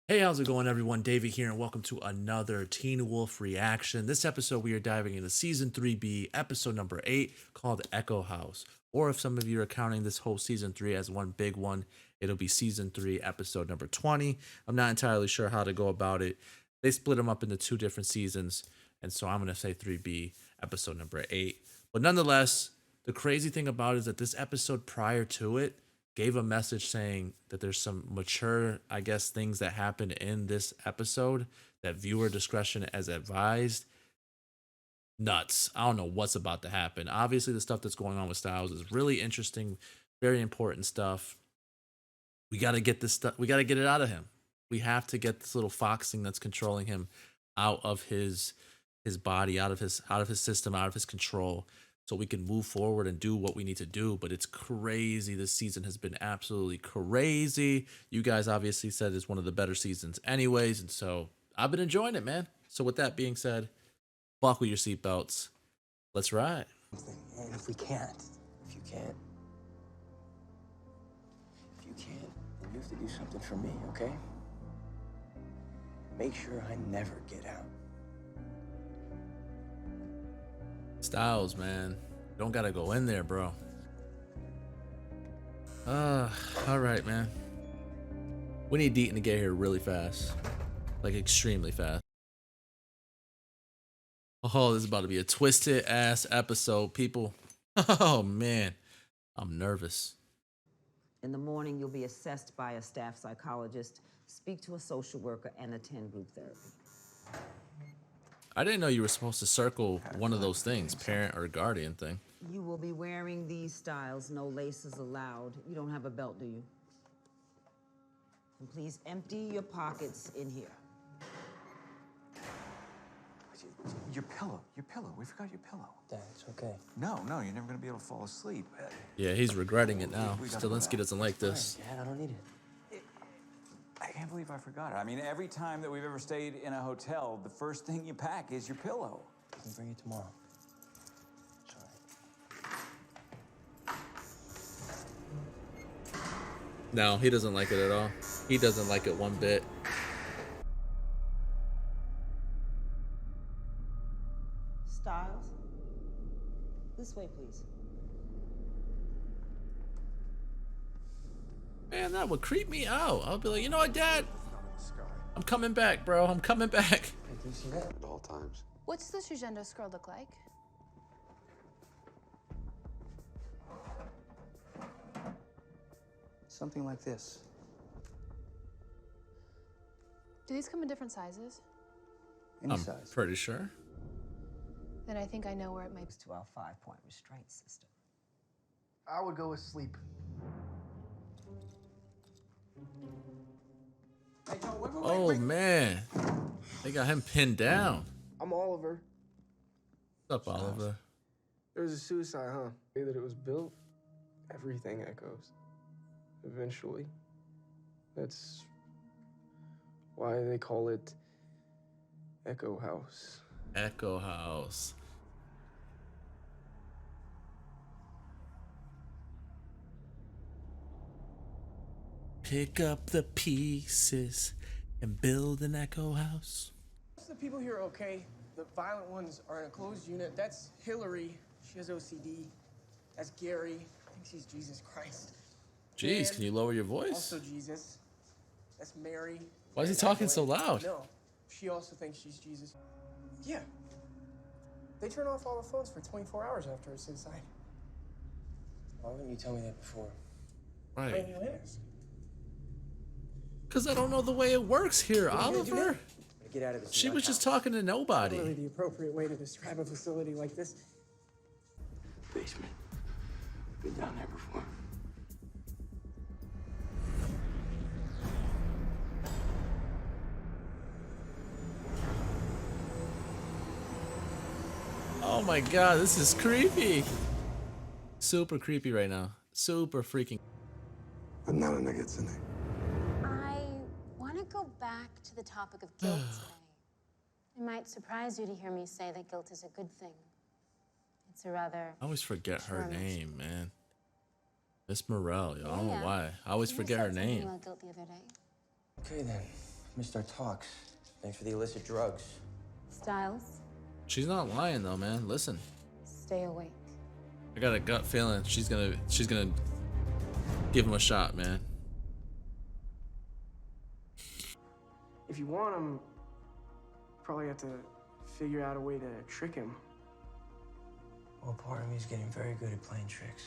Hey, how's it going, everyone? David here, and welcome to another Teen Wolf reaction. This episode, we are diving into Season 3B, episode number 8, called Echo House. Or if some of you are counting this whole Season 3 as one big one, it'll be Season 3, episode number 20. I'm not entirely sure how to go about it. They split them up into two different seasons, and so I'm going to say 3B, episode number 8. But nonetheless, the crazy thing about it is that this episode prior to it gave a message saying that there's some mature, I guess, things that happened in this episode that viewer discretion as advised. Nuts. I don't know what's about to happen. Obviously, the stuff that's going on with Styles is really interesting, very important stuff. We got to get this stuff, we got to get it out of him. We have to get this little fox thing that's controlling him out of his body, out of his system, out of his control, so we can move forward and do what we need to do. But it's crazy. This season has been absolutely crazy. You guys obviously said it's one of the better seasons anyways, and so I've been enjoying it, man. So with that being said, buckle your seatbelts. Let's ride. And if we can't, if you can't, then you have to do something for me, okay? Make sure I never get out. Styles, man. Don't gotta go in there, bro. All right, man. We need Deaton to get here really fast. Like, extremely fast. Oh, this is about to be a twisted ass episode, people. Oh, man. I'm nervous. In the morning, you'll be assessed by a staff psychologist, speak to a social worker, and attend group therapy. I didn't know you were supposed to circle one of those things, parent or guardian thing. You will be wearing these styles, no laces allowed. You don't have a belt, do you? And please empty your pockets in here. Your pillow. We forgot your pillow. Dad, it's okay. No, you're never gonna be able to fall asleep. Yeah, he's regretting it now. Stilinski doesn't like this. Dad, I don't need it. I can't believe I forgot it. I mean, every time that we've ever stayed in a hotel, the first thing you pack is your pillow. I can bring it tomorrow. Sorry. No, he doesn't like it at all. He doesn't like it one bit. Styles, this way, please. Man, that would creep me out. I'll be like, you know what, Dad? I'm coming back, bro. I'm coming back. Hey, do you see that? At all times. What's the Shugendo scroll look like? Something like this. Do these come in different sizes? Any I'm size. pretty sure. Then I think I know where it might be. To our 5-point restraint system. I would go with sleep. Hey, Joe, wait, Oh, man. They got him pinned down. I'm Oliver. What's up, Oliver? There was a suicide, huh? The way that it was built, everything echoes. Eventually. That's why they call it Echo House. Echo House. Pick up the pieces and build an Echo House. Most of the people here are okay. The violent ones are in a closed unit. That's Hillary. She has OCD. That's Gary. I think she's Jesus Christ. Jeez, Dan, can you lower your voice? Also Jesus. That's Mary. Why is he And talking so Adelaide. loud? No, she also thinks she's Jesus. Yeah. They turn off all the phones for 24 hours after a suicide. Why wouldn't you tell me that before? Why Right. didn't you ask? Because I don't know the way it works here, What are you gonna do Oliver. Get out of this. She nut was just house. talking to Really nobody. the appropriate way to describe a facility like this. Basement. Been down there before. Oh my god, this is creepy. Super creepy right now. Super freaking. But none of it gets in there. I want to go back to the topic of guilt today. It might surprise you to hear me say that guilt is a good thing. It's a rather... I always forget her Sure. name, man. Miss Morel, yo. I don't know Yeah. why. I always You forget said her something name. about guilt the other day. Okay then. Missed our talks. Thanks for the illicit drugs. Styles, She's not lying though, man. Listen, stay awake. I got a gut feeling she's gonna give him a shot, man. If you want him, probably have to figure out a way to trick him. Well, part of me is getting very good at playing tricks.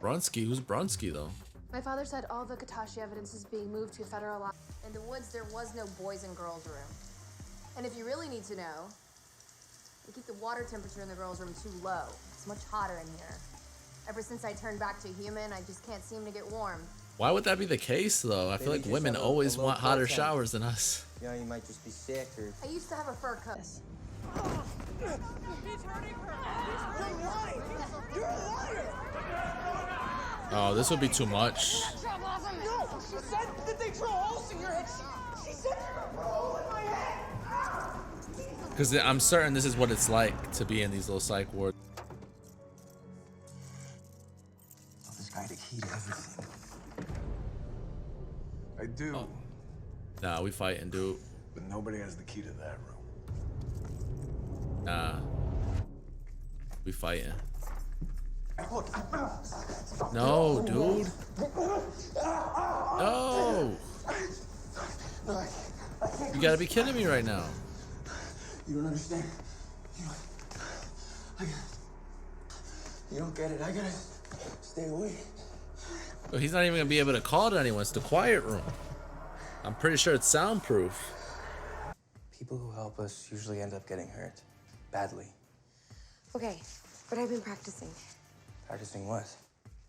Brunsky, who's Brunsky though? My father said all the Katashi evidence is being moved to a federal law. In the woods, there was no boys and girls room. And if you really need to know, we keep the water temperature in the girls' room too low. It's much hotter in here. Ever since I turned back to human, I just can't seem to get warm. Why would that be the case though? I feel like just women have always a low want hotter blood temp. showers than us. You know, you might just be sick or... I used to have a fur coat. He's hurting her. You're lying. You're a liar. Oh, this would be too much. No, she said that they drill holes in your head. She said you put a hole in my head. Because I'm certain this is what it's like to be in these little psych wards. Tell this guy the key to everything. I do, Nah, we fighting, dude. but nobody has the key to that room. Nah. We fighting. Look, No, dude. No. You gotta be kidding me right now. you don't understand. You don't get it. I gotta stay away. But he's not even gonna be able to call to anyone. It's the quiet room. I'm pretty sure it's soundproof. People who help us usually end up getting hurt. Badly. Okay, but I've been practicing. Practicing what?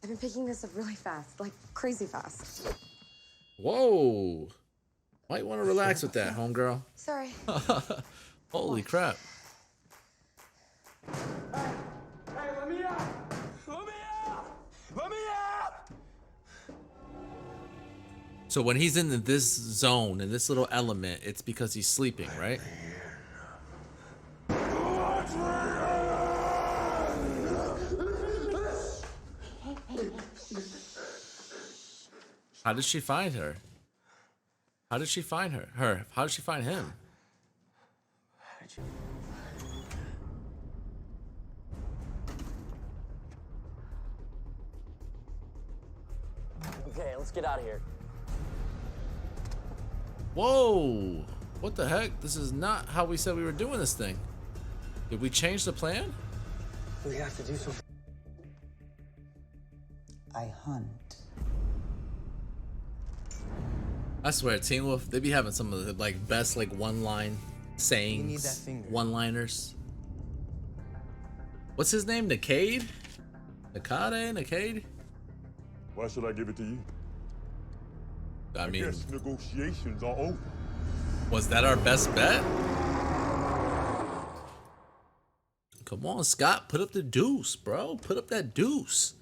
I've been picking this up really fast, like crazy fast. Whoa. Might want to relax with that, homegirl. Sorry. Holy crap. Hey, let me out. Let me out. Let me out. So when he's in this zone, in this little element, it's because he's sleeping, right? How did she find her? How did she find her? How did she find him? Okay, let's get out of here. Whoa! What the heck? This is not how we said we were doing this thing. Did we change the plan? We have to do something. I hunt. I swear, Teen Wolf, they be having some of the like best like one-line sayings, You need that finger. one-liners. What's his name? Nakade? Nakade? Why should I give it to you? I mean, Yes, negotiations are over. was that our best bet? Come on, Scott, put up the deuce, bro. Put up that deuce.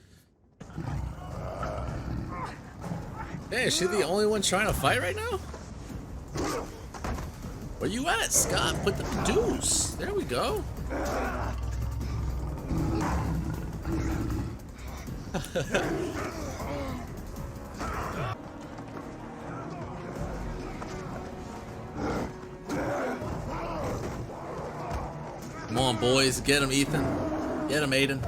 Hey, is she the only one trying to fight right now? Where you at, Scott? Put the deuce. There we go. Come on, boys. Get him, Ethan. Get him, Aiden.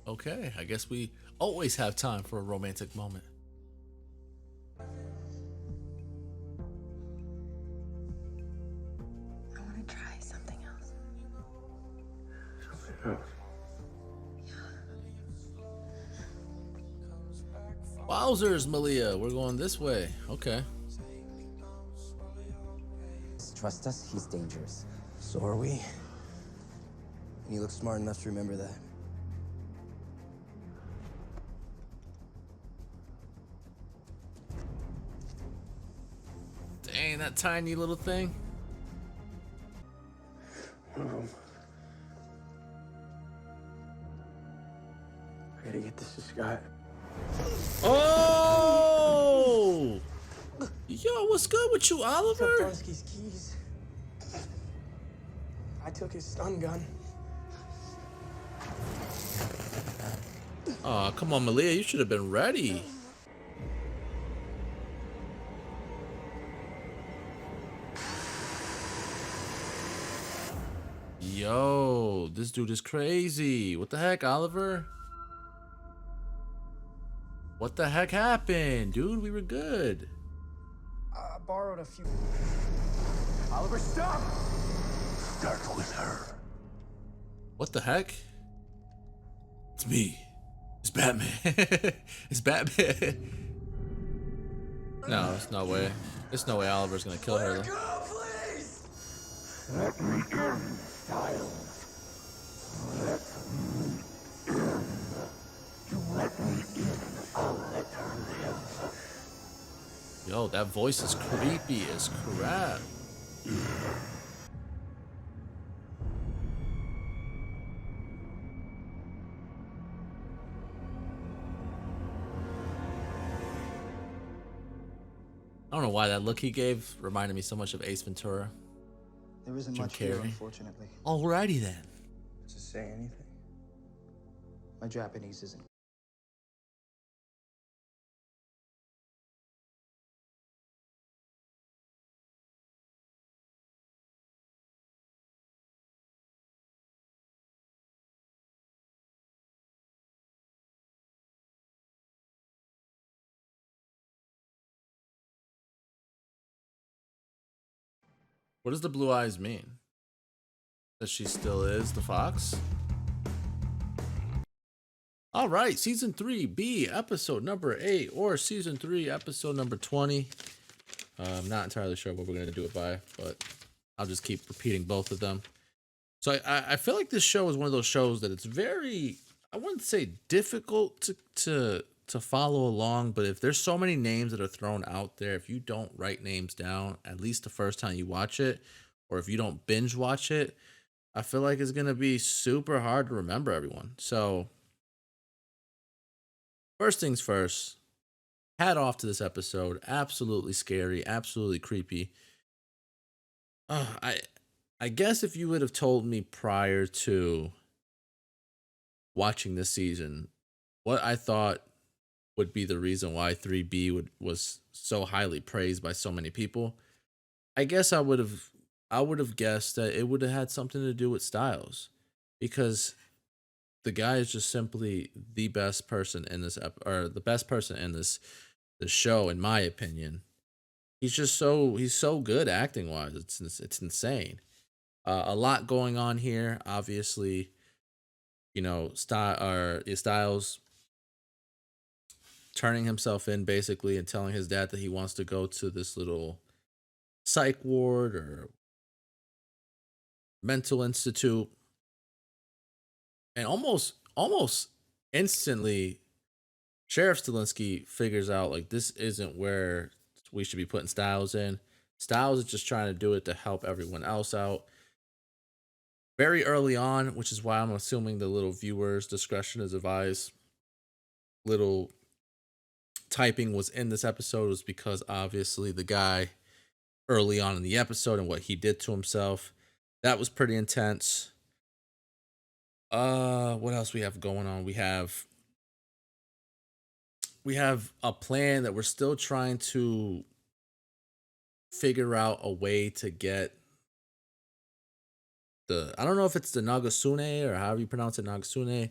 Okay, I guess we always have time for a romantic moment. I want to try something else. Wowzers, Malia. We're going this way. Okay. Trust us, he's dangerous. So are we. And you look smart enough to remember that. Dang, that tiny little thing. I gotta get this to Scott. Oh! what's good with you, Oliver? Dunsky's keys. I took his stun gun. Oh, come on, Malia. You should have been ready. Yo, this dude is crazy. What the heck, Oliver? What the heck happened? Dude, we were good. I borrowed a few. Oliver, stop! Start with her. What the heck? It's me. It's Batman. It's Batman. No, there's no way. There's no way Oliver's gonna kill her. Go, please! Let me in, Styles. Let me in. You let me in, I'll let her live. Yo, that voice is creepy as crap. I don't know why that look he gave reminded me so much of Ace Ventura. There isn't Jim much here, Carrey. unfortunately. Alrighty then. Does it say anything? My Japanese isn't. What does the blue eyes mean? That she still is the fox? All right, season 3B, episode number 8, or season 3, episode number 20. I'm not entirely sure what we're going to do it by, but I'll just keep repeating both of them. So I feel like this show is one of those shows that it's very, I wouldn't say difficult to follow along, but if there's so many names that are thrown out there, if you don't write names down, at least the first time you watch it, or if you don't binge watch it, I feel like it's going to be super hard to remember everyone. So first things first, hat off to this episode. Absolutely scary, absolutely creepy. I guess if you would have told me prior to watching this season what I thought would be the reason why 3B was so highly praised by so many people, I guess I would have guessed that it would have had something to do with Styles, because the guy is just simply the best person in this or the best person in this show, in my opinion. He's so good acting wise. It's insane. A lot going on here. Obviously, you know, Styles turning himself in basically and telling his dad that he wants to go to this little psych ward or mental institute, and almost instantly Sheriff Stilinski figures out like this isn't where we should be putting Styles in. Styles is just trying to do it to help everyone else out. Very early on, which is why I'm assuming the little viewers' discretion is advised. Little typing was in this episode was because obviously the guy early on in the episode and what he did to himself, that was pretty intense. What else we have going on? We have a plan that we're still trying to figure out a way to get I don't know if it's the Nagasune or however you pronounce it, Nagasune.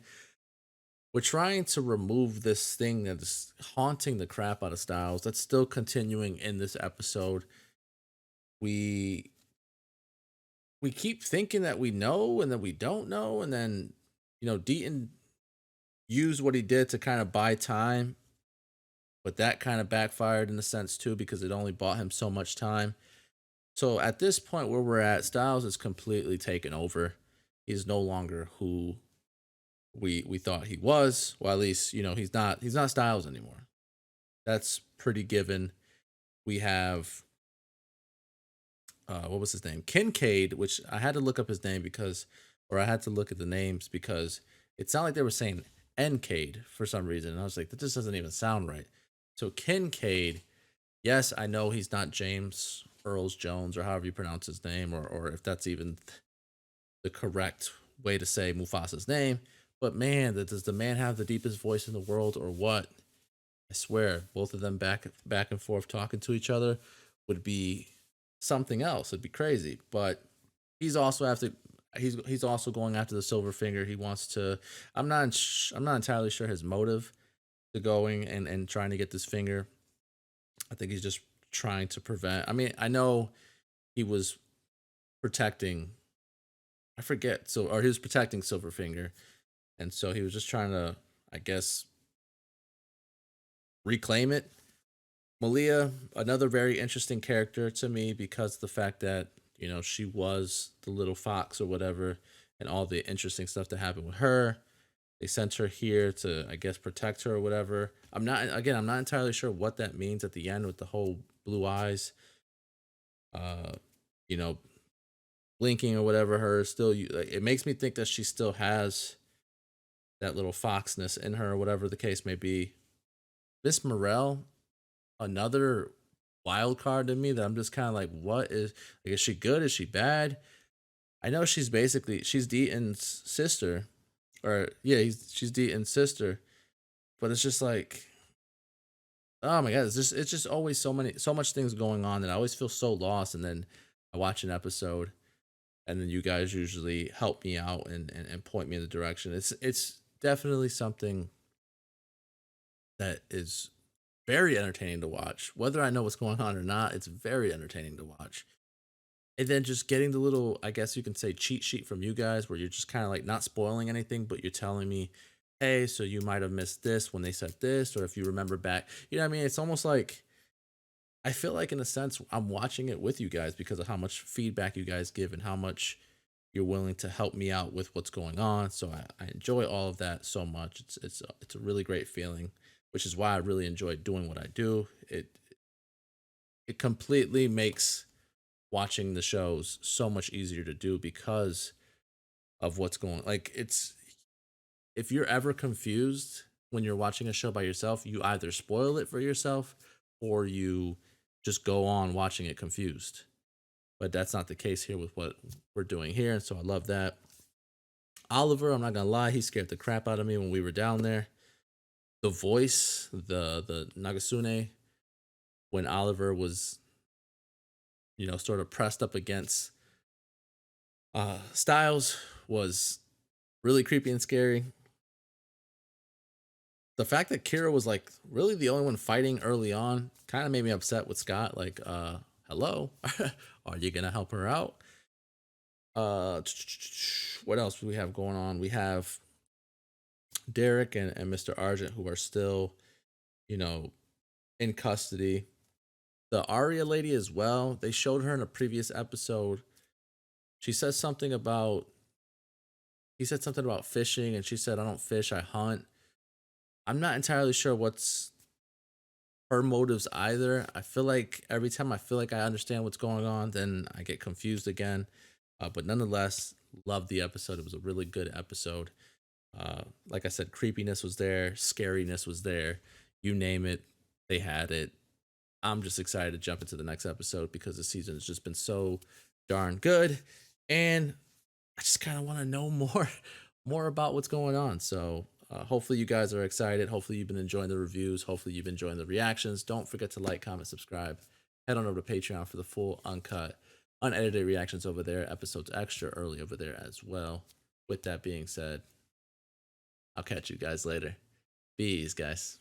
We're trying to remove this thing that is haunting the crap out of Styles. That's still continuing in this episode. We keep thinking that we know and then we don't know, and then, you know, Deaton used what he did to kind of buy time, but that kind of backfired in a sense too, because it only bought him so much time. So at this point where we're at, Styles is completely taken over. He's no longer who we thought he was. Well, at least, you know, he's not Styles anymore. That's pretty given. We have what was his name? Kincaid, which I had to look up his name I had to look at the names because it sounded like they were saying Encade for some reason. And I was like, that just doesn't even sound right. So Kincaid, Yes, I know he's not James Earls Jones or however you pronounce his name, or if that's even the correct way to say Mufasa's name. But man, does the man have the deepest voice in the world or what? I swear, both of them back and forth talking to each other would be something else. It'd be crazy. But he's also after he's also going after the silver finger. He wants to. I'm not entirely sure his motive to going and trying to get this finger. I think he's just trying to prevent. I mean, I know he was protecting. I forget. So, or he was protecting Silverfinger, and so he was just trying to, I guess, reclaim it. Malia, another very interesting character to me because the fact that she was the little fox or whatever, and all the interesting stuff that happened with her. They sent her here to, I guess, protect her or whatever. I'm not entirely sure what that means at the end with the whole blue eyes, uh, you know, blinking or whatever. Her still, like, it makes me think that she still has that little foxness in her or whatever the case may be. Miss Morel, another wild card to me that I'm just kind of like, what is she good? Is she bad? I know she's Deaton's sister, or yeah, she's Deaton's sister, but it's just like, oh my god, it's just always so much things going on that I always feel so lost, and then I watch an episode, and then you guys usually help me out and point me in the direction. It's definitely something that is very entertaining to watch. Whether I know what's going on or not, it's very entertaining to watch. And then just getting the little, I guess you can say, cheat sheet from you guys where you're just kind of like not spoiling anything, but you're telling me, hey, so you might have missed this when they said this, or if you remember back, you know what I mean? It's almost like, I feel like in a sense I'm watching it with you guys because of how much feedback you guys give and how much you're willing to help me out with what's going on. So I enjoy all of that so much. It's a really great feeling, which is why I really enjoy doing what I do. It completely makes watching the shows so much easier to do because of what's going, like, it's, if you're ever confused when you're watching a show by yourself, you either spoil it for yourself or you just go on watching it confused. But that's not the case here with what we're doing here, and so I love that. Oliver, I'm not gonna lie, he scared the crap out of me when we were down there. The voice, the Nagasune, when Oliver was, sort of pressed up against Styles, was really creepy and scary. The fact that Kira was like really the only one fighting early on kind of made me upset with Scott. Like, hello, are you gonna help her out? What else do we have going on? We have Derek and Mr. Argent, who are still, in custody. The Arya lady as well. They showed her in a previous episode. She says something about, he said something about fishing, and she said, I don't fish, I hunt. I'm not entirely sure what's her motives either. I feel like every time I feel like I understand what's going on, then I get confused again. But nonetheless, loved the episode. It was a really good episode. Like I said, creepiness was there, scariness was there. You name it, they had it. I'm just excited to jump into the next episode because the season has just been so darn good, and I just kind of want to know more about what's going on. So hopefully you guys are excited. Hopefully you've been enjoying the reviews. Hopefully you've been enjoying the reactions. Don't forget to like, comment, subscribe. Head on over to Patreon for the full, uncut, unedited reactions over there. Episodes extra early over there as well. With that being said, I'll catch you guys later. Peace, guys.